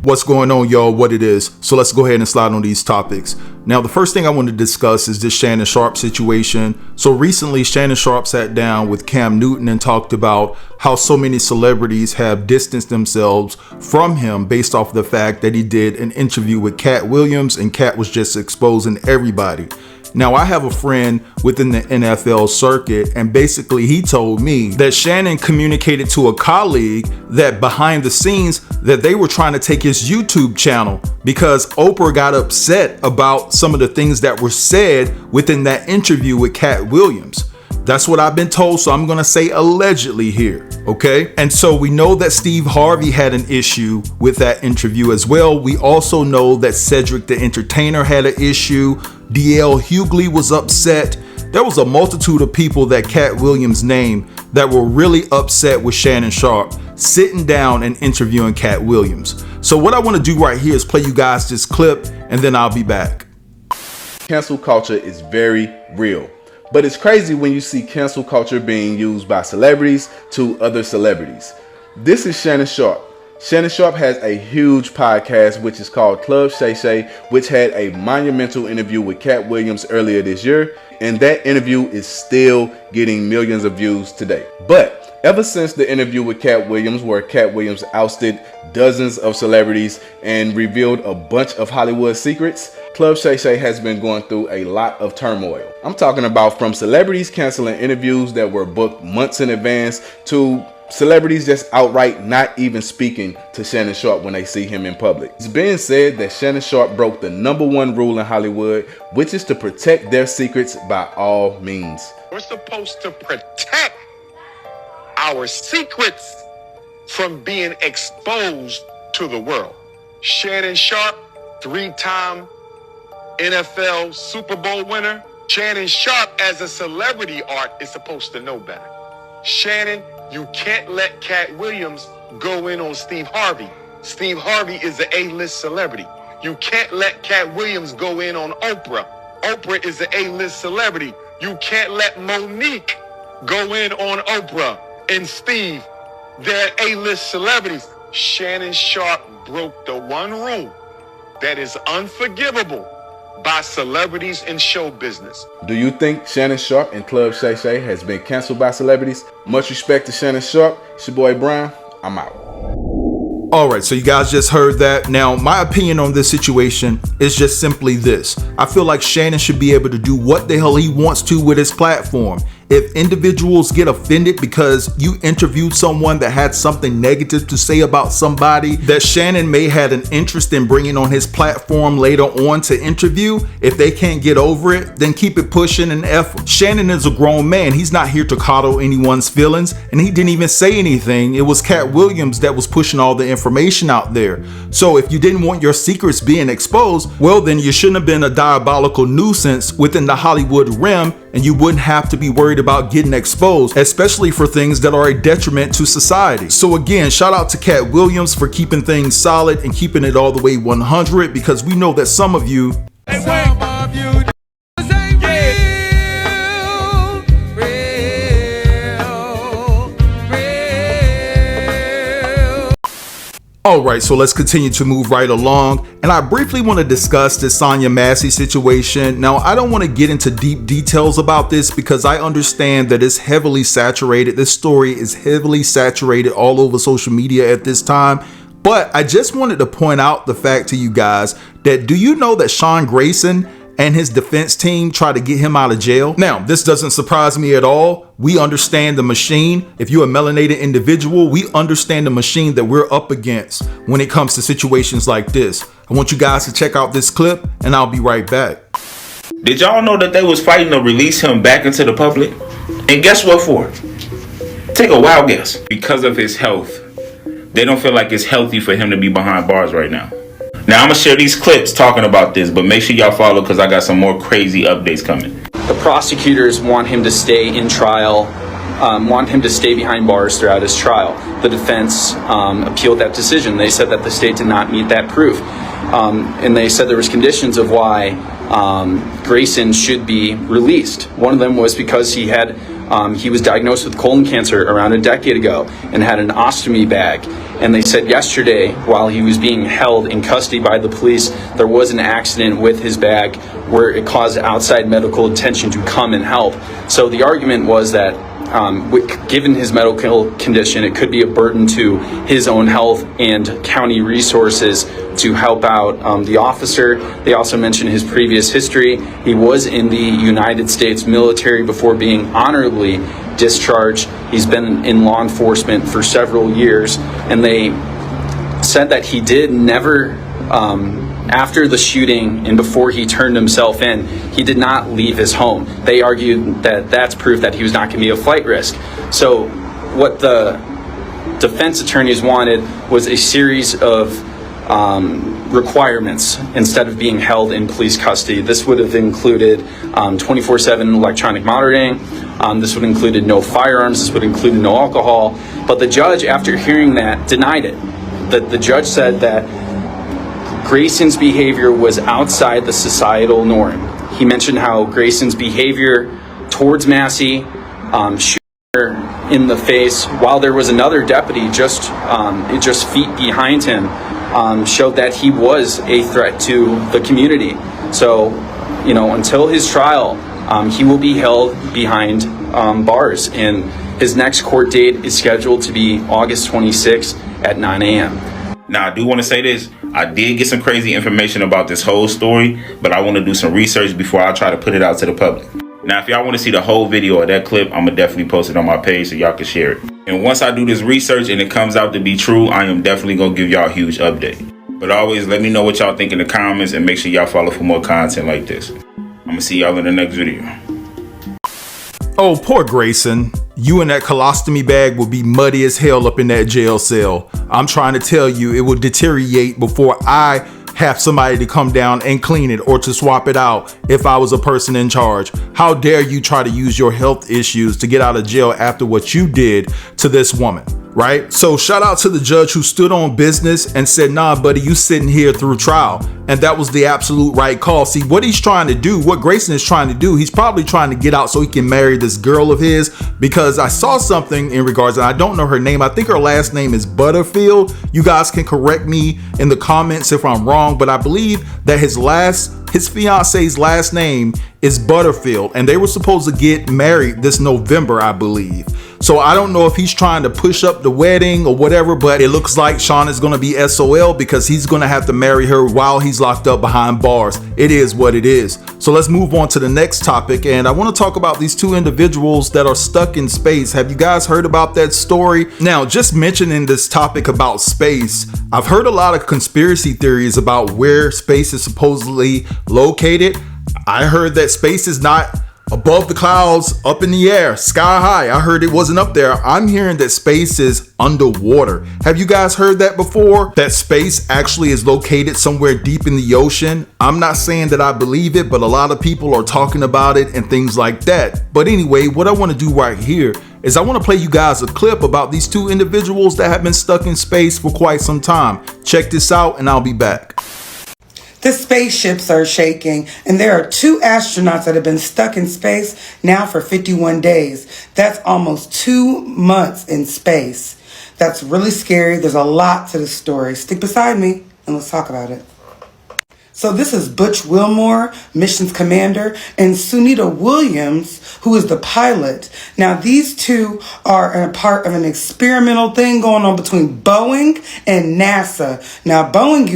What's going on, y'all? What it is. So let's go ahead and slide on these topics. Now, the first thing I want to discuss is this Shannon Sharpe situation. So recently, Shannon Sharpe sat down with Cam Newton and talked about how so many celebrities have distanced themselves from him based off the fact that he did an interview with Cat Williams and Cat was just exposing everybody. Now, I have a friend within the NFL circuit, and basically he told me that Shannon communicated to a colleague that behind the scenes that they were trying to take his YouTube channel because Oprah got upset about some of the things that were said within that interview with Cat Williams. That's what I've been told, so I'm gonna say allegedly here, okay? And so we know that Steve Harvey had an issue with that interview as well. We also know that Cedric the Entertainer had an issue. DL Hughley was upset. There was a multitude of people that Cat Williams named that were really upset with Shannon Sharpe sitting down and interviewing Cat Williams. So what I want to do right here is play you guys this clip and then I'll be back. Cancel culture is very real. But it's crazy when you see cancel culture being used by celebrities to other celebrities. This is Shannon Sharpe. Shannon Sharpe has a huge podcast which is called Club Shay, which had a monumental interview with Cat Williams earlier this year. And that interview is still getting millions of views today. But ever since the interview with Cat Williams, where Cat Williams ousted dozens of celebrities and revealed a bunch of Hollywood secrets, Club Shay has been going through a lot of turmoil. I'm talking about from celebrities canceling interviews that were booked months in advance to celebrities just outright not even speaking to Shannon Sharpe when they see him in public. It's been said that Shannon Sharpe broke the #1 rule in Hollywood, which is to protect their secrets by all means. We're supposed to protect our secrets from being exposed to the world. Shannon Sharpe, 3-time NFL Super Bowl winner. Shannon Sharpe, as a celebrity art, is supposed to know better. Shannon, you can't let Cat Williams go in on Steve Harvey. Steve Harvey is an A-list celebrity. You can't let Cat Williams go in on Oprah. Oprah is an A-list celebrity. You can't let Monique go in on Oprah and Steve. They're A-list celebrities. Shannon Sharpe broke the one rule that is unforgivable by celebrities in show business. Do you think Shannon Sharpe and Club Shay has been canceled by celebrities? Much respect to Shannon Sharpe. It's your boy Brian. I'm out. All right, so you guys just heard that. Now, my opinion on this situation is just simply this. I feel like Shannon should be able to do what the hell he wants to with his platform. If individuals get offended because you interviewed someone that had something negative to say about somebody that Shannon may had an interest in bringing on his platform later on to interview, if they can't get over it, then keep it pushing and effort. Shannon is a grown man. He's not here to coddle anyone's feelings, and he didn't even say anything. It was Cat Williams that was pushing all the information out there. So if you didn't want your secrets being exposed, well, then you shouldn't have been a diabolical nuisance within the Hollywood realm, and you wouldn't have to be worried about getting exposed, especially for things that are a detriment to society. So again, shout out to Cat Williams for keeping things solid and keeping it all the way 100, because we know that some of you Alright, so let's continue to move right along, and I briefly want to discuss this Sonia Massie situation. Now, I don't want to get into deep details about this because I understand that it's heavily saturated. This story is heavily saturated all over social media at this time, but I just wanted to point out the fact to you guys that do you know that Sean Grayson and his defense team try to get him out of jail? Now, this doesn't surprise me at all. We understand the machine. If you're a melanated individual, we understand the machine that we're up against when it comes to situations like this. I want you guys to check out this clip and I'll be right back. Did y'all know that they was fighting to release him back into the public? And guess what for? Take a wild guess. Because of his health. They don't feel like it's healthy for him to be behind bars right now. Now, I'm going to share these clips talking about this, but make sure y'all follow because I got some more crazy updates coming. The prosecutors want him to stay in trial, want him to stay behind bars throughout his trial. The defense appealed that decision. They said that the state did not meet that proof. And they said there was conditions of why Grayson should be released. One of them was because he had He was diagnosed with colon cancer around a decade ago and had an ostomy bag. And they said yesterday, while he was being held in custody by the police, there was an accident with his bag where it caused outside medical attention to come and help. So the argument was that given his medical condition, it could be a burden to his own health and county resources to help out the officer. They also mentioned his previous history. He was in the United States military before being honorably discharged. He's been in law enforcement for several years, and they said that he did never, after the shooting and before he turned himself in, he did not leave his home. They argued that that's proof that he was not going to be a flight risk. So what the defense attorneys wanted was a series of requirements instead of being held in police custody. This would have included 24/7 electronic monitoring. This would have included no firearms. This would have included no alcohol. But the judge, after hearing that, denied it. The judge said that Grayson's behavior was outside the societal norm. He mentioned how Grayson's behavior towards Massie, shooting her in the face while there was another deputy just feet behind him, showed that he was a threat to the community. So, until his trial, he will be held behind bars, and his next court date is scheduled to be August 26th at 9 a.m. Now, I do want to say this. I did get some crazy information about this whole story, but I want to do some research before I try to put it out to the public. Now, if y'all want to see the whole video of that clip, I'm going to definitely post it on my page so y'all can share it. And once I do this research and it comes out to be true, I am definitely going to give y'all a huge update. But always let me know what y'all think in the comments, and make sure y'all follow for more content like this. I'm going to see y'all in the next video. Oh, poor Grayson. You and that colostomy bag will be muddy as hell up in that jail cell. I'm trying to tell you, it will deteriorate before I have somebody to come down and clean it or to swap it out if I was a person in charge. How dare you try to use your health issues to get out of jail after what you did to this woman, right? So shout out to the judge who stood on business and said, nah, buddy, you sitting here through trial. And that was the absolute right call. See, what he's trying to do, what Grayson is trying to do, he's probably trying to get out so he can marry this girl of his, because I saw something in regards, and I don't know her name. I think her last name is Butterfield. You guys can correct me in the comments if I'm wrong, but I believe that his fiance's last name is Butterfield, and they were supposed to get married this November, I believe. So I don't know if he's trying to push up the wedding or whatever, but it looks like Sean is going to be SOL because he's going to have to marry her while he's locked up behind bars. It is what it is. So let's move on to the next topic. And I want to talk about these two individuals that are stuck in space. Have you guys heard about that story? Now, just mentioning this topic about space, I've heard a lot of conspiracy theories about where space is supposedly located. I heard that space is not above the clouds, up in the air, sky high. I heard it wasn't up there. I'm hearing that space is underwater. Have you guys heard that before? That space actually is located somewhere deep in the ocean? I'm not saying that I believe it, but a lot of people are talking about it and things like that. But anyway, what I want to do right here is I want to play you guys a clip about these two individuals that have been stuck in space for quite some time. Check this out and I'll be back. The spaceships are shaking, and there are 2 astronauts that have been stuck in space now for 51 days. That's almost 2 months in space. That's really scary. There's a lot to the story. Stick beside me, and let's talk about it. So this is Butch Wilmore, missions commander, and Sunita Williams, who is the pilot. Now, these two are a part of an experimental thing going on between Boeing and NASA. Now, Boeing,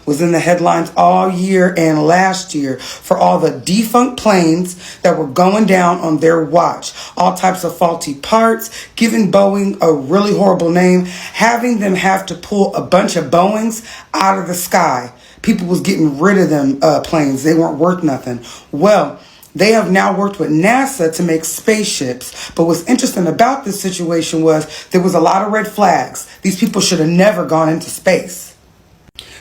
was in the headlines all year and last year for all the defunct planes that were going down on their watch. All types of faulty parts, giving Boeing a really horrible name, having them have to pull a bunch of Boeings out of the sky. People was getting rid of them planes. They weren't worth nothing. Well, they have now worked with NASA to make spaceships. But what's interesting about this situation was there was a lot of red flags. These people should have never gone into space.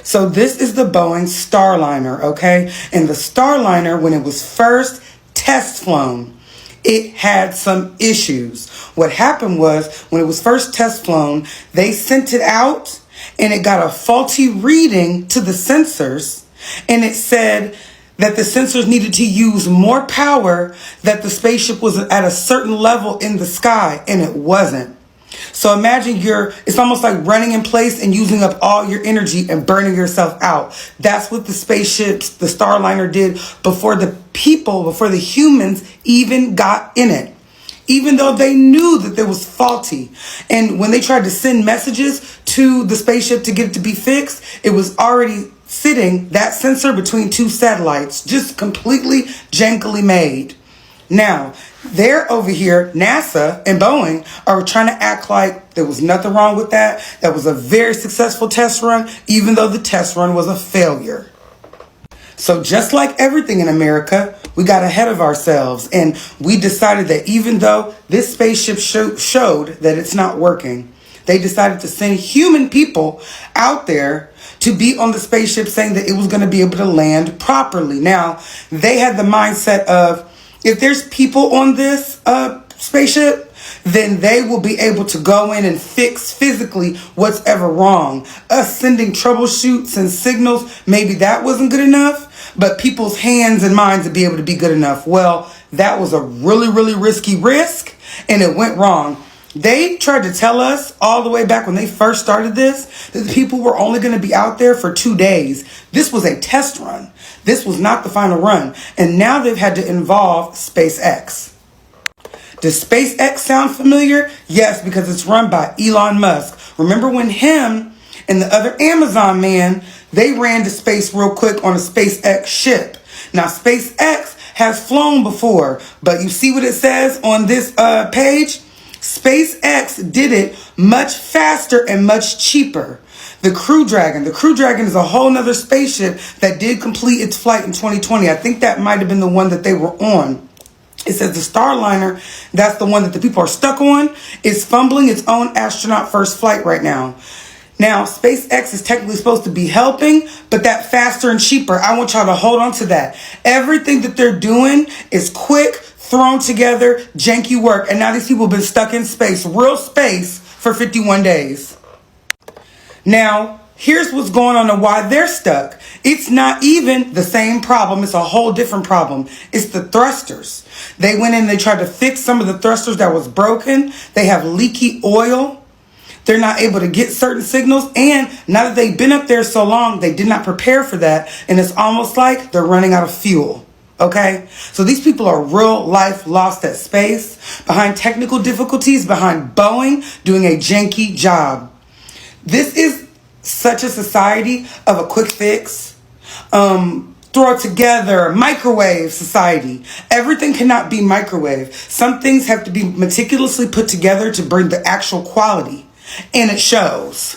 So this is the Boeing Starliner, okay? And the Starliner, when it was first test flown, it had some issues. What happened was when it was first test flown, they sent it out and it got a faulty reading to the sensors, and it said that the sensors needed to use more power, that the spaceship was at a certain level in the sky, and it wasn't. So imagine it's almost like running in place and using up all your energy and burning yourself out. That's what the spaceships, the Starliner did before the humans even got in it. Even though they knew that it was faulty. And when they tried to send messages to the spaceship to get it to be fixed, it was already sitting, that sensor, between two satellites, just completely jankily made. Now, they're over here, NASA and Boeing are trying to act like there was nothing wrong with that. That was a very successful test run, even though the test run was a failure. So just like everything in America, we got ahead of ourselves and we decided that even though this spaceship showed that it's not working, they decided to send human people out there to be on the spaceship, saying that it was going to be able to land properly. Now, they had the mindset of, if there's people on this spaceship, then they will be able to go in and fix physically what's ever wrong. Us sending troubleshoots and signals, maybe that wasn't good enough, but people's hands and minds would be able to be good enough. Well, that was a really, really risky risk, and it went wrong. They tried to tell us all the way back when they first started this that the people were only going to be out there for 2 days. This was a test run. This was not the final run. And now they've had to involve SpaceX. Does SpaceX sound familiar? Yes, because it's run by Elon Musk. Remember when him and the other Amazon man, they ran to space real quick on a SpaceX ship. Now, SpaceX has flown before, but you see what it says on this page? SpaceX did it much faster and much cheaper. The Crew Dragon is a whole nother spaceship that did complete its flight in 2020. I think that might have been the one that they were on. It says the Starliner, that's the one that the people are stuck on, is fumbling its own astronaut first flight right now. Now, SpaceX is technically supposed to be helping, but that faster and cheaper, I want y'all to hold on to that. Everything that they're doing is quick, thrown together, janky work. And now these people have been stuck in space, real space, for 51 days. Now, here's what's going on and why they're stuck. It's not even the same problem. It's a whole different problem. It's the thrusters. They went in and they tried to fix some of the thrusters that was broken. They have leaky oil. They're not able to get certain signals. And now that they've been up there so long, they did not prepare for that. And it's almost like they're running out of fuel. Okay, so these people are real life lost at space, behind technical difficulties, behind Boeing doing a janky job. This is such a society of a quick fix, throw it together, microwave society. Everything cannot be microwave. Some things have to be meticulously put together to bring the actual quality, and it shows.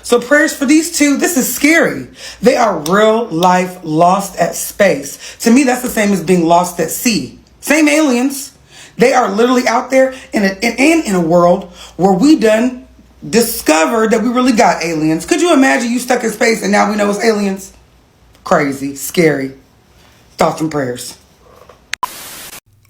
So prayers for these two. This is scary. They are real life lost at space. To me, that's the same as being lost at sea. Same aliens. They are literally out there in a world where we done discovered that we really got aliens. Could you imagine you stuck in space and now we know it's aliens? Crazy, scary. Thoughts and prayers.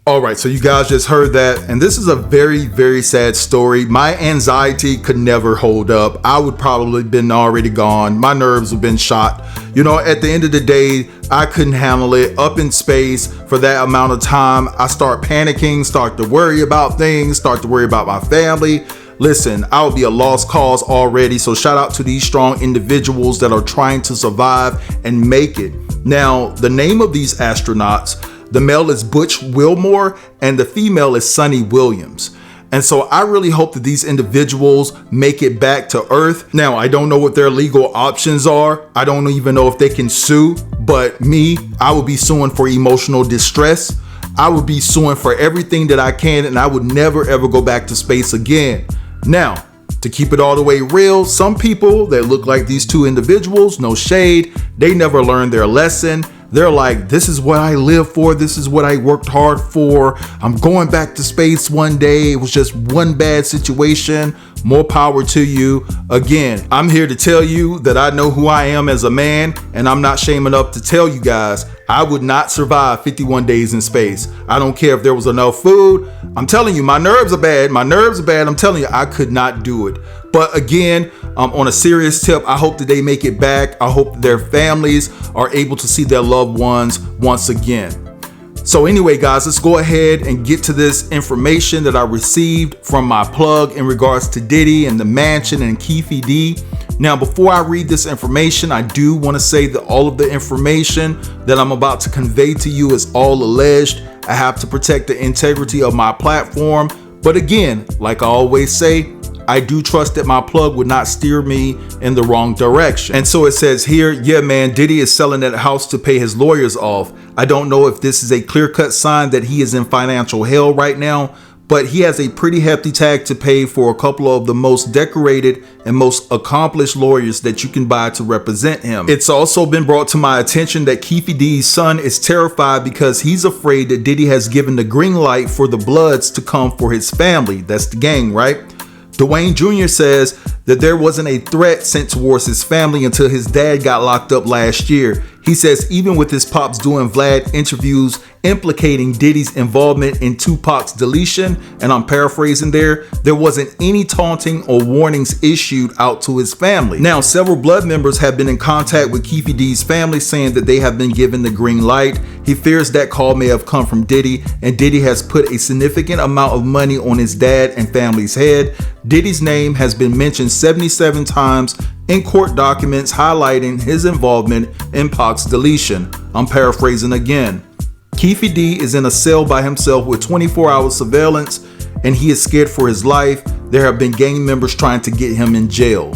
All right, so you guys just heard that, and this is a very, very sad story. My anxiety could never hold up. I would probably been already gone. My nerves have been shot. You know, at the end of the day, I couldn't handle it. Up in space for that amount of time, I start panicking, start to worry about things, start to worry about my family. Listen, I would be a lost cause already. So shout out to these strong individuals that are trying to survive and make it. Now, the name of these astronauts, the male is Butch Wilmore and the female is Sunny Williams. And so I really hope that these individuals make it back to Earth. Now, I don't know what their legal options are. I don't even know if they can sue, but I would be suing for emotional distress. I would be suing for everything that I can, and I would never ever go back to space again. Now, to keep it all the way real, some people that look like these two individuals, no shade, they never learned their lesson. They're like, this is what I live for. This is what I worked hard for. I'm going back to space one day. It was just one bad situation. More power to you. Again, I'm here to tell you that I know who I am as a man, and I'm not shaming up to tell you guys, I would not survive 51 days in space. I don't care if there was enough food. I'm telling you, my nerves are bad. My nerves are bad. I'm telling you, I could not do it. But again, on a serious tip, I hope that they make it back. I hope that their families are able to see their loved ones once again. So anyway, guys, let's go ahead and get to this information that I received from my plug in regards to Diddy and the mansion and Keefe D. Now, before I read this information, I do want to say that all of the information that I'm about to convey to you is all alleged. I have to protect the integrity of my platform. But again, like I always say, I do trust that my plug would not steer me in the wrong direction. And so it says here, yeah, man, Diddy is selling that house to pay his lawyers off. I don't know if this is a clear-cut sign that he is in financial hell right now, but he has a pretty hefty tag to pay for a couple of the most decorated and most accomplished lawyers that you can buy to represent him. It's also been brought to my attention that Keefe D's son is terrified because he's afraid that Diddy has given the green light for the Bloods to come for his family. That's the gang, right? Dwayne Jr. says that there wasn't a threat sent towards his family until his dad got locked up last year. He says even with his pops doing Vlad interviews implicating Diddy's involvement in Tupac's deletion, and I'm paraphrasing there wasn't any taunting or warnings issued out to his family. Now, several Blood members have been in contact with Keefe D's family saying that they have been given the green light. He fears that call may have come from Diddy, and Diddy has put a significant amount of money on his dad and family's head. Diddy's name has been mentioned 77 times in court documents highlighting his involvement in Pac's deletion. I'm paraphrasing again. Keefe D is in a cell by himself with 24-hour surveillance, and he is scared for his life. There have been gang members trying to get him in jail.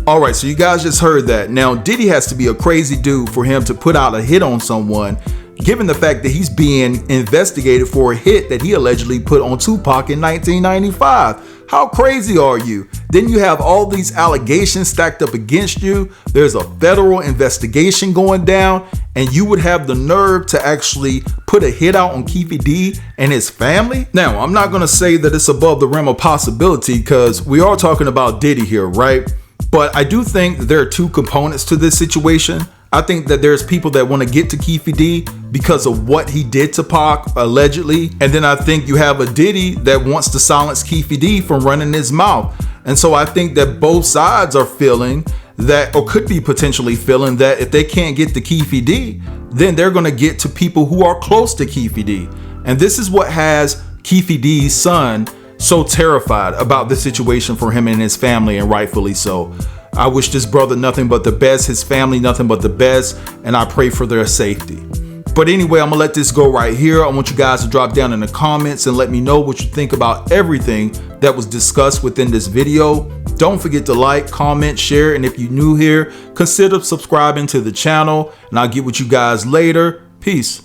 Alright, so you guys just heard that. Now, Diddy has to be a crazy dude for him to put out a hit on someone, given the fact that he's being investigated for a hit that he allegedly put on Tupac in 1995. How crazy are you? Then you have all these allegations stacked up against you. There's a federal investigation going down, and you would have the nerve to actually put a hit out on Keefe D and his family? Now, I'm not going to say that it's above the realm of possibility because we are talking about Diddy here, right? But I do think that there are two components to this situation. I think that there's people that want to get to Keefe D because of what he did to Pac, allegedly. And then I think you have a Diddy that wants to silence Keefe D from running his mouth. And so I think that both sides are feeling that, or could be potentially feeling that if they can't get to Keefe D, then they're going to get to people who are close to Keefe D. And this is what has Keefe D's son so terrified about the situation for him and his family, and rightfully so. I wish this brother nothing but the best, his family nothing but the best, and I pray for their safety. But anyway, I'm gonna let this go right here. I want you guys to drop down in the comments and let me know what you think about everything that was discussed within this video. Don't forget to like, comment, share, and if you're new here, consider subscribing to the channel, and I'll get with you guys later. Peace.